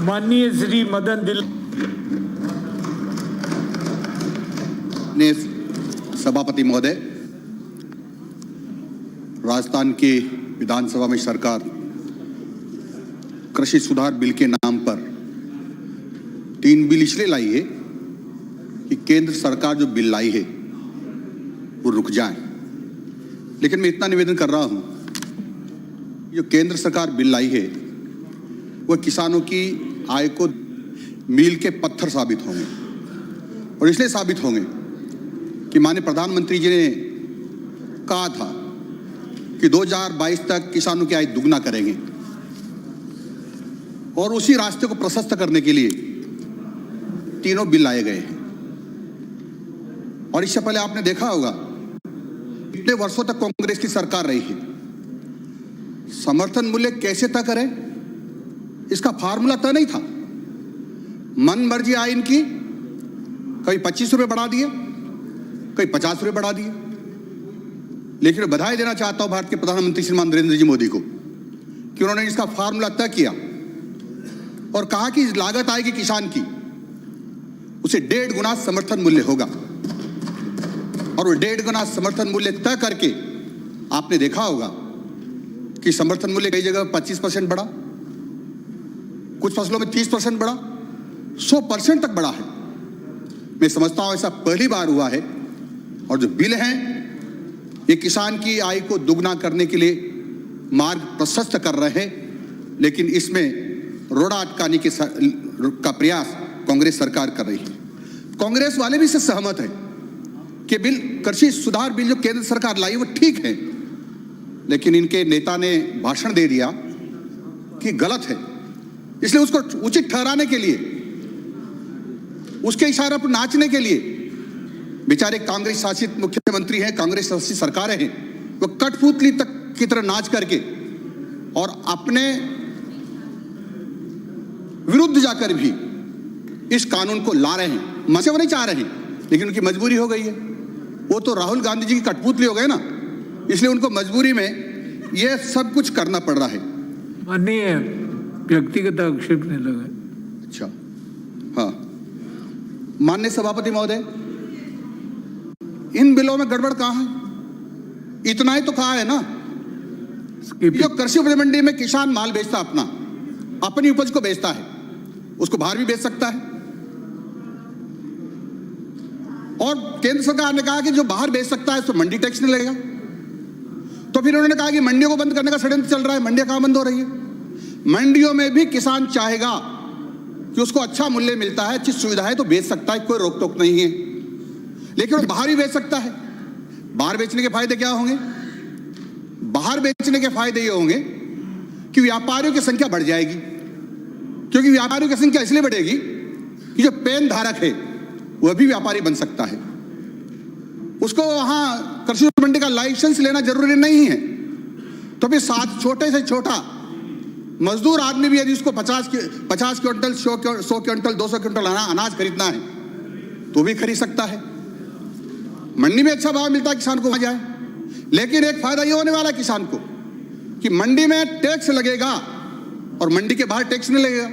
माननीय श्री मदन दिल ने सभापति महोदय, राजस्थान की विधानसभा में सरकार कृषि सुधार बिल के नाम पर 3 बिल इसलिए लाई है कि केंद्र सरकार जो बिल लाई है वो रुक जाए। लेकिन मैं इतना निवेदन कर रहा हूं, जो केंद्र सरकार बिल लाई है वो किसानों की आय को मील के पत्थर साबित होंगे, और इसलिए साबित होंगे कि माननीय प्रधानमंत्री जी ने कहा था कि 2022 तक किसानों की आय दुगना करेंगे, और उसी रास्ते को प्रशस्त करने के लिए तीनों बिल लाए गए हैं। और इससे पहले आपने देखा होगा इतने वर्षों तक कांग्रेस की सरकार रही है, समर्थन मूल्य कैसे तय करें इसका फार्मूला तय नहीं था। मन मर्जी आई इनकी, कभी 25 रुपये बढ़ा दिए, कभी 50 रुपये बढ़ा दिए। लेकिन बधाई देना चाहता हूं भारत के प्रधानमंत्री श्रीमान नरेंद्र जी मोदी को कि उन्होंने इसका फार्मूला तय किया और कहा कि लागत आएगी किसान की, उसे 1.5 गुना समर्थन मूल्य होगा। और वो 1.5 गुना समर्थन मूल्य तय करके आपने देखा होगा कि समर्थन मूल्य कई जगह 25% बढ़ा, कुछ फसलों में 30% बढ़ा, 100% तक बढ़ा है। मैं समझता हूं ऐसा पहली बार हुआ है। और जो बिल हैं ये किसान की आय को दुगना करने के लिए मार्ग प्रशस्त कर रहे हैं, लेकिन इसमें रोड़ा अटकाने का प्रयास कांग्रेस सरकार कर रही है। कांग्रेस वाले भी इससे सहमत हैं कि बिल कृषि सुधार बिल जो केंद्र सरकार लाई वो ठीक है, लेकिन इनके नेता ने भाषण दे दिया कि गलत है, इसलिए उसको उचित ठहराने के लिए, उसके इशारे पर नाचने के लिए बेचारे कांग्रेस शासित मुख्यमंत्री हैं, कांग्रेस शासित सरकारें हैं, वो कठपुतली तक की तरह नाच करके और अपने विरुद्ध जाकर भी इस कानून को ला रहे हैं। मजे वो नहीं चाह रहे हैं, लेकिन उनकी मजबूरी हो गई है। वो तो राहुल गांधी जी की कठपुतली हो गए ना, इसलिए उनको मजबूरी में ये सब कुछ करना पड़ रहा है। माननीय व्यक्तिगत आक्षेप नहीं लगा। अच्छा, हाँ, माननीय सभापति महोदय, इन बिलों में गड़बड़ कहाँ है? इतना ही तो कहा है ना, जो कृषि उपज मंडी में किसान माल बेचता अपनी उपज को बेचता है, उसको बाहर भी बेच सकता है। और केंद्र सरकार ने कहा कि जो बाहर बेच सकता है उसको मंडी टैक्स नहीं लगेगा। तो फिर उन्होंने कहा कि मंडियों को बंद करने का षड्यंत्र चल रहा है। मंडियां कहां बंद हो रही है? मंडियों में भी किसान चाहेगा कि उसको अच्छा मूल्य मिलता है, अच्छी सुविधा है तो बेच सकता है, कोई रोक टोक नहीं है। लेकिन वो बाहर भी बेच सकता है। बाहर बेचने के फायदे क्या होंगे? बाहर बेचने के फायदे ये होंगे कि व्यापारियों की संख्या बढ़ जाएगी, क्योंकि व्यापारियों की संख्या इसलिए बढ़ेगी कि जो पेन धारक है वह भी व्यापारी बन सकता है। उसको वहां कृषि मंडी का लाइसेंस लेना जरूरी नहीं है। तो फिर साथ छोटे से छोटा मजदूर आदमी भी यदि उसको 50 क्विंटल, 100 क्विंटल, 200 क्विंटल अनाज खरीदना है तो भी खरीद सकता है। मंडी में अच्छा भाव मिलता है, किसान को वहां जाए। लेकिन एक फायदा यह होने वाला है किसान को कि मंडी में टैक्स लगेगा और मंडी के बाहर टैक्स नहीं लगेगा।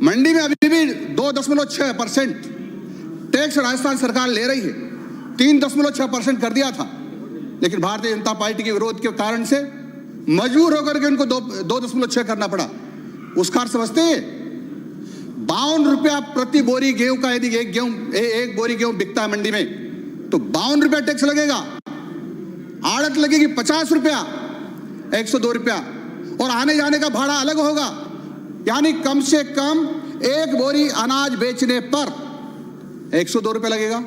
मंडी में अभी भी 2.6% टैक्स राजस्थान सरकार ले रही है। 3.6% कर दिया था, लेकिन भारतीय जनता पार्टी के विरोध के कारण से मजबूर होकर के उनको 2.6 करना पड़ा। उसका अर्थ समझते हैं? 52 रुपया प्रति बोरी गेहूं का यदि एक बोरी गेहूं बिकता है मंडी में तो 52 रुपया टैक्स लगेगा। आड़त लगेगी 50 रुपया, 102 रुपया, और आने जाने का भाड़ा अलग होगा। यानी कम से कम एक बोरी अनाज बेचने पर 102 रुपये लगेगा।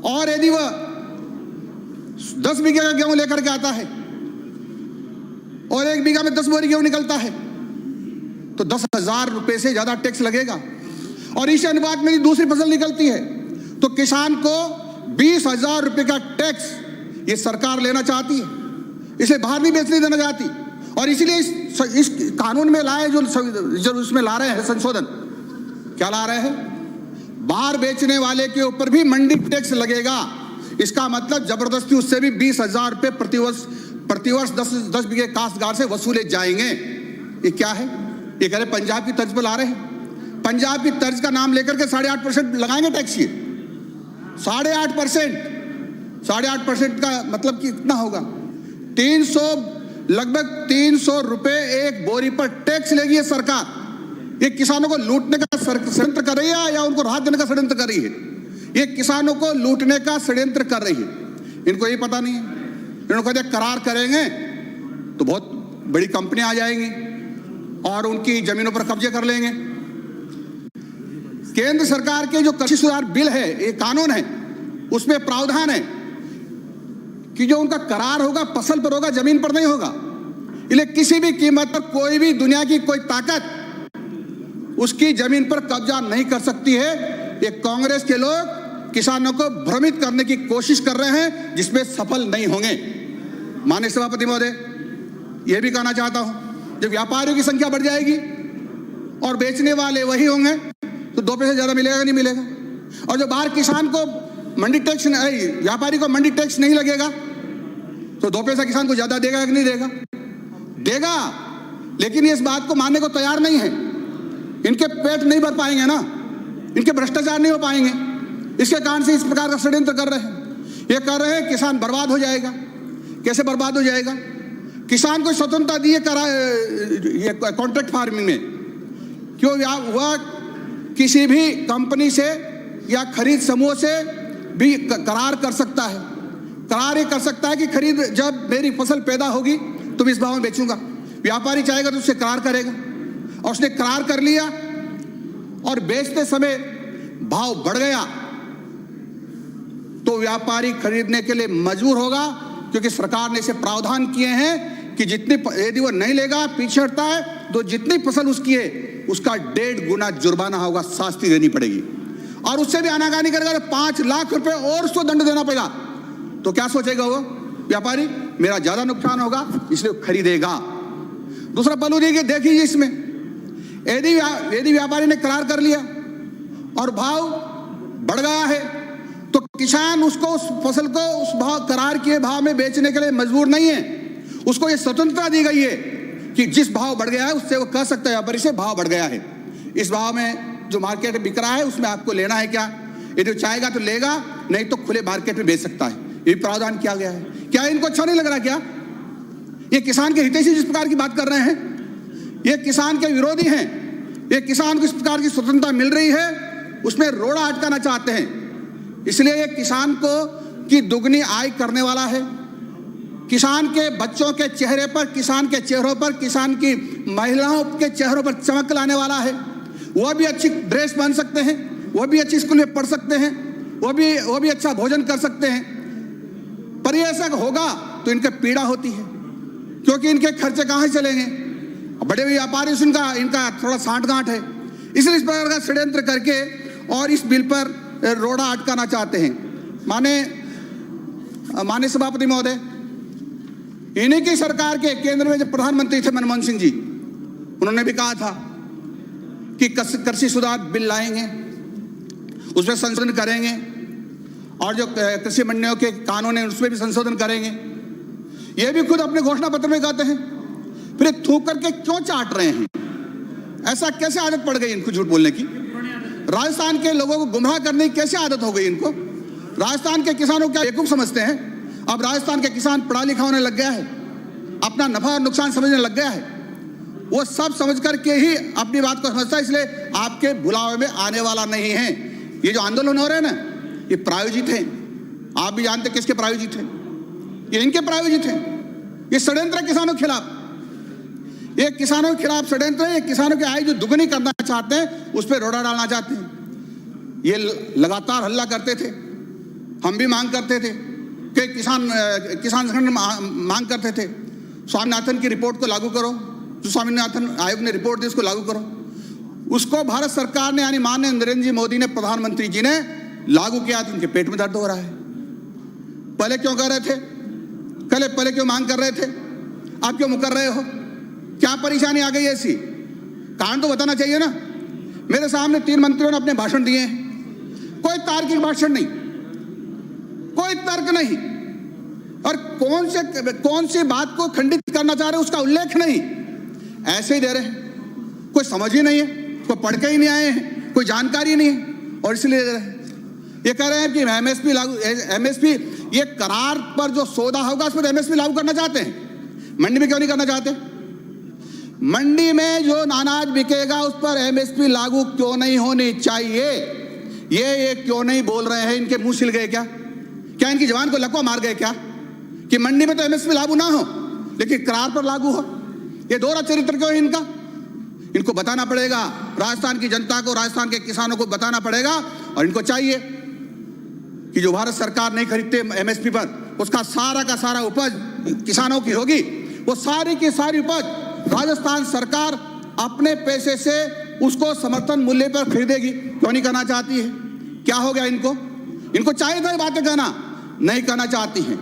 और यदि वह 10 बीघे का गेहूं लेकर के आता है और 1 बीघा में 10 बोरी गेहूं निकलता है तो 10,000 रुपये से ज्यादा टैक्स लगेगा। और इस अनुपात में दूसरी फसल निकलती है तो किसान को 20,000 रुपये का टैक्स ये सरकार लेना चाहती है, इसे बाहर नहीं बेचने देना चाहती। और इसीलिए इस कानून में लाए जो उसमें ला रहे हैं संशोधन, क्या ला रहे हैं? बाहर बेचने वाले के ऊपर भी मंडी टैक्स लगेगा। इसका मतलब जबरदस्ती उससे भी 20,000 रुपये प्रतिवर्ष 10 बीघे काश्तकार से वसूले जाएंगे। ये क्या है? ये कह रहे पंजाब की तर्ज पर ला रहे हैं। पंजाब की तर्ज का नाम लेकर के 8.5% लगाएंगे टैक्स। ये 8.5% का मतलब कि इतना होगा 300, लगभग 300 रुपए एक बोरी पर टैक्स लेगी ये सरकार। ये किसानों को लूटने का षड्यंत्र कर रही है या उनको राहत देने का षड्यंत्र कर रही है? ये किसानों को लूटने का षड्यंत्र कर रही है। इनको ये पता नहीं है। इन्होंने कहा करार करेंगे तो बहुत बड़ी कंपनियां आ जाएंगी और उनकी जमीनों पर कब्जे कर लेंगे। केंद्र सरकार के जो कृषि सुधार बिल है, ये कानून है, उसमें प्रावधान है कि जो उनका करार होगा फसल पर होगा, जमीन पर नहीं होगा। इसलिए किसी भी कीमत पर कोई भी दुनिया की कोई ताकत उसकी जमीन पर कब्जा नहीं कर सकती है। ये कांग्रेस के लोग किसानों को भ्रमित करने की कोशिश कर रहे हैं, जिसमें सफल नहीं होंगे। माननीय सभापति महोदय, यह भी कहना चाहता हूं, जब व्यापारियों की संख्या बढ़ जाएगी और बेचने वाले वही होंगे तो 2 पैसे ज्यादा मिलेगा नहीं मिलेगा। और जो बाहर किसान को मंडी टैक्स, व्यापारी को मंडी टैक्स नहीं लगेगा तो 2 पैसा किसान को ज्यादा देगा कि नहीं देगा? देगा। लेकिन ये इस बात को मानने को तैयार नहीं है। इनके पेट नहीं भर पाएंगे ना, इनके भ्रष्टाचार नहीं हो पाएंगे। इसके कारण से इस प्रकार का षड्यंत्र कर रहे हैं। ये कर रहे हैं किसान बर्बाद हो जाएगा। कैसे बर्बाद हो जाएगा? किसान को स्वतंत्रता दी ये कॉन्ट्रैक्ट फार्मिंग में, क्यों वह किसी भी कंपनी से या खरीद समूह से भी करार कर सकता है। करार ये कर सकता है कि खरीद जब मेरी फसल पैदा होगी तो मैं इस भाव में बेचूंगा। व्यापारी चाहेगा तो उससे करार करेगा और उसने करार कर लिया और बेचते समय भाव बढ़ गया तो व्यापारी खरीदने के लिए मजबूर होगा, क्योंकि सरकार ने इसे प्रावधान किए हैं कि जितनी, यदि वो नहीं लेगा, पीछे हटता है, तो जितनी फसल उसकी है उसका 1.5 गुना जुर्माना होगा, शास्ति देनी पड़ेगी। और उससे भी आनाकानी करेगा तो 5 लाख रुपए और उसको दंड देना पड़ेगा। तो क्या सोचेगा वो व्यापारी? मेरा ज्यादा नुकसान होगा, इसलिए खरीदेगा। दूसरा पहलू देखिए इसमें, यदि व्यापारी ने करार कर लिया और भाव बढ़ गया है तो किसान उसको, उस फसल को उस भाव, करार किए भाव में बेचने के लिए मजबूर नहीं है। उसको ये स्वतंत्रता दी गई है कि जिस भाव बढ़ गया है उससे वो कह सकता है व्यापारी से भाव बढ़ गया है, इस भाव में जो मार्केट में बिक रहा है उसमें आपको लेना है क्या? यदि चाहेगा तो लेगा, नहीं तो खुले मार्केट में बेच सकता है। ये प्रावधान किया गया है। क्या इनको अच्छा नहीं लग रहा? क्या ये किसान के हितैषी जिस प्रकार की बात कर रहे हैं, ये किसान के विरोधी हैं। ये किसान को इस प्रकार की स्वतंत्रता मिल रही है, उसमें रोड़ा अटकाना चाहते हैं। इसलिए ये किसान को की दुगनी आय करने वाला है। किसान के बच्चों के चेहरे पर, किसान के चेहरों पर, किसान की महिलाओं के चेहरों पर चमक लाने वाला है। वह भी अच्छी ड्रेस पहन सकते हैं, वह भी अच्छी स्कूल में पढ़ सकते हैं, वो भी अच्छा भोजन कर सकते हैं। पर ये ऐसा होगा तो इनके पीड़ा होती है, क्योंकि इनके खर्चे कहाँ से चलेंगे? बड़े व्यापारी इनका थोड़ा सांठ-गांठ है, इसलिए इस प्रकार का षड्यंत्र करके और इस बिल पर रोड़ा अटकाना चाहते हैं। माननीय सभापति महोदय, इन्हीं की सरकार के केंद्र में जब प्रधानमंत्री थे मनमोहन सिंह जी, उन्होंने भी कहा था कि कृषि सुधार बिल लाएंगे, उसमें संशोधन करेंगे और जो कृषि मंडियों के कानून है उसमें भी संशोधन करेंगे। ये भी खुद अपने घोषणा पत्र में कहते हैं, फिर थूक करके क्यों चाट रहे हैं? ऐसा कैसे आदत पड़ गई इनको झूठ बोलने की? राजस्थान के लोगों को गुमराह करने की कैसे आदत हो गई इनको? राजस्थान के किसानों को क्या बेवकूफ समझते हैं? अब राजस्थान के किसान पढ़ा लिखा होने लग गया है, अपना नफा और नुकसान समझने लग गया है। वो सब समझ करके ही अपनी बात को समझता है, इसलिए आपके बुलावे में आने वाला नहीं है। ये जो आंदोलन हो रहे हैं ना, ये प्रायोजित है। आप भी जानते किसके प्रायोजित है? ये इनके प्रायोजित है। ये षड्यंत्र है किसानों के खिलाफ। ये किसानों के खिलाफ षड्यंत्र है। ये किसानों की आय जो दुगनी करना चाहते हैं उस पर रोड़ा डालना चाहते हैं। ये लगातार हल्ला करते थे, हम भी मांग करते थे कि किसान संगठन मांग करते थे स्वामीनाथन की रिपोर्ट को लागू करो, जो स्वामीनाथन आयोग ने रिपोर्ट दी उसको लागू करो। उसको भारत सरकार ने, यानी माननीय नरेंद्र जी मोदी ने, प्रधानमंत्री जी ने लागू किया तो उनके पेट में दर्द हो रहा है। पहले क्यों कर रहे थे? पहले क्यों मांग कर रहे थे? आप क्यों मुकर रहे हो? क्या परेशानी आ गई ऐसी? कारण तो बताना चाहिए ना। मेरे सामने 3 मंत्रियों ने अपने भाषण दिए हैं, कोई तार्किक भाषण नहीं, कोई तर्क नहीं, और कौन सी बात को खंडित करना चाह रहे उसका उल्लेख नहीं, ऐसे ही दे रहे हैं। कोई समझ ही नहीं है, कोई पढ़ के ही नहीं आए हैं, कोई जानकारी नहीं है, और इसलिए ये कह रहे हैं कि एमएसपी लागू, एमएसपी ये करार पर जो सौदा होगा उस पर एमएसपी लागू करना चाहते हैं, मंडी में क्यों नहीं करना चाहते? मंडी में जो अनाज बिकेगा उस पर एमएसपी लागू क्यों नहीं होनी चाहिए? ये क्यों नहीं बोल रहे हैं? इनके मुंह सिल गए क्या? क्या इनकी जवान को लकवा मार गए क्या कि मंडी में तो एमएसपी लागू ना हो लेकिन करार पर लागू हो? ये दोहरा चरित्र क्यों है इनका? इनको बताना पड़ेगा, राजस्थान की जनता को, राजस्थान के किसानों को बताना पड़ेगा, और इनको चाहिए कि जो भारत सरकार नहीं खरीदते एमएसपी पर, उसका सारा का सारा उपज किसानों की होगी, वो सारी की सारी उपज राजस्थान सरकार अपने पैसे से उसको समर्थन मूल्य पर खरीदेगी। क्यों नहीं करना चाहती है? क्या हो गया इनको? इनको चाहिए था ये बातें कहना, नहीं करना चाहती हैं,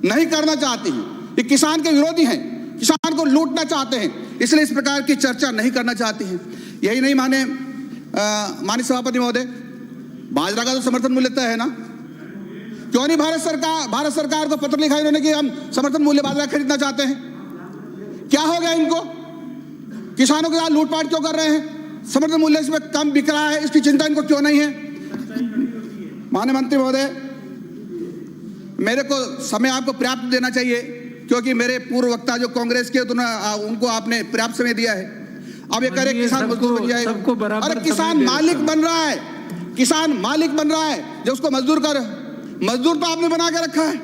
नहीं करना चाहती हैं। ये किसान के विरोधी हैं, किसान को लूटना चाहते हैं, इसलिए इस प्रकार की चर्चा नहीं करना चाहती हैं। यही नहीं माने माननीय सभापति महोदय, बाजरा का तो समर्थन मूल्य तय है ना, क्यों नहीं भारत सरकार को पत्र लिखा इन्होंने कि हम समर्थन मूल्य बाजरा खरीदना चाहते हैं? क्या हो गया इनको? किसानों के साथ लूटपाट क्यों कर रहे हैं? समर्थन मूल्य इसमें कम बिक रहा है, इसकी चिंता इनको क्यों नहीं है? माननीय मंत्री महोदय, मेरे को समय आपको पर्याप्त देना चाहिए, क्योंकि मेरे पूर्व वक्ता जो कांग्रेस के उनको आपने पर्याप्त समय दिया है। अब ये करे किसान मजदूर बन जाएगा। अरे किसान मालिक बन रहा है, किसान मालिक बन रहा है, जो उसको मजदूर कर, मजदूर तो आपने बना के रखा है,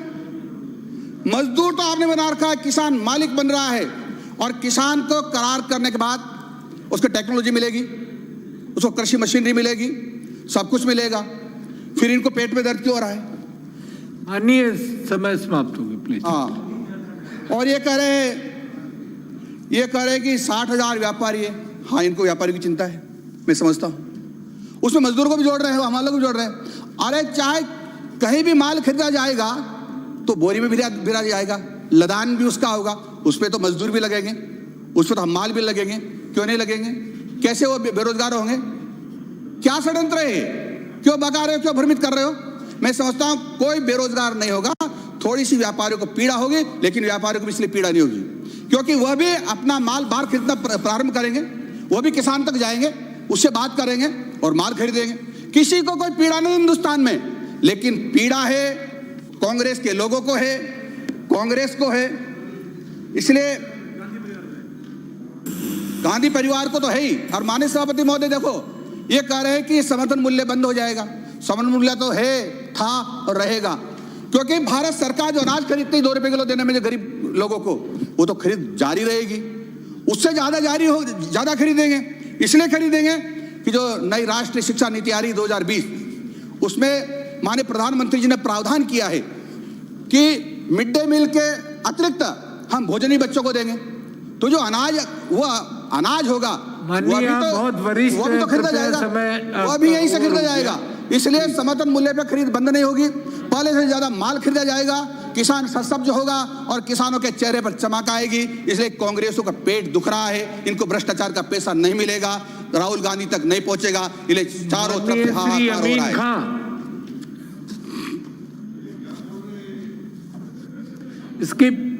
मजदूर तो आपने बना रखा है, किसान मालिक बन रहा है। और किसान को करार करने के बाद उसको टेक्नोलॉजी मिलेगी, उसको कृषि मशीनरी मिलेगी, सब कुछ मिलेगा, फिर इनको पेट में दर्द क्यों हो रहा है? माननीय समय समाप्त हो गया, प्लीज। हाँ, और ये कह रहे कि 60,000 व्यापारी है। हाँ, इनको व्यापारी की चिंता है, मैं समझता हूं, उसमें मजदूर को भी जोड़ रहे हैं, हमारे लोग भी जोड़ रहे हैं। अरे चाहे कहीं भी माल खरीदा जाएगा तो बोरी में भिरा जाएगा, लदान भी उसका होगा, उसमें तो मजदूर भी लगेंगे, उसमें तो हम माल भी लगेंगे, क्यों नहीं लगेंगे? कैसे वो बेरोजगार होंगे? क्या षड्यंत्र है? क्यों बका रहे हो, क्यों भ्रमित कर रहे हो? मैं समझता हूं कोई बेरोजगार नहीं होगा, थोड़ी सी व्यापारियों को पीड़ा होगी, लेकिन व्यापारियों को इसलिए पीड़ा नहीं होगी क्योंकि वह भी अपना माल बाहर खरीदना प्रारंभ करेंगे, वह भी किसान तक जाएंगे, उससे बात करेंगे और माल खरीदेंगे। किसी को कोई पीड़ा नहीं हिंदुस्तान में, लेकिन पीड़ा है कांग्रेस के लोगों को है, कांग्रेस को है, इसलिए गांधी परिवार को तो है ही। और माननीय सभापति महोदय देखो, ये कह रहे हैं कि समर्थन मूल्य बंद हो जाएगा। समर्थन मूल्य तो है, था और रहेगा, क्योंकि भारत सरकार जो अनाज खरीदती है 2 रुपए किलो देने में जो गरीब लोगों को, वो तो खरीद जारी रहेगी, उससे ज्यादा खरीदेंगे। इसलिए खरीदेंगे कि जो नई राष्ट्रीय शिक्षा नीति आ रही 2020, उसमें माननीय प्रधानमंत्री जी ने प्रावधान किया है कि मिड डे मील के अतिरिक्त हम भोजन ही बच्चों को देंगे, तो जो अनाज होगा वो भी तो खरीदा जाएगा, वो भी यहीं से खरीदा जाएगा। इसलिए समर्थन मूल्य पे खरीद बंद नहीं होगी, पहले से ज्यादा माल खरीदा जाएगा, किसान सशक्त होगा और किसानों के चेहरे पर चमक आएगी। इसलिए कांग्रेसों का पेट दुख रहा है, इनको भ्रष्टाचार का पैसा नहीं मिलेगा, राहुल गांधी तक नहीं पहुंचेगा, इसलिए चारों तरफ हाहाकार हो रहा है। इसकी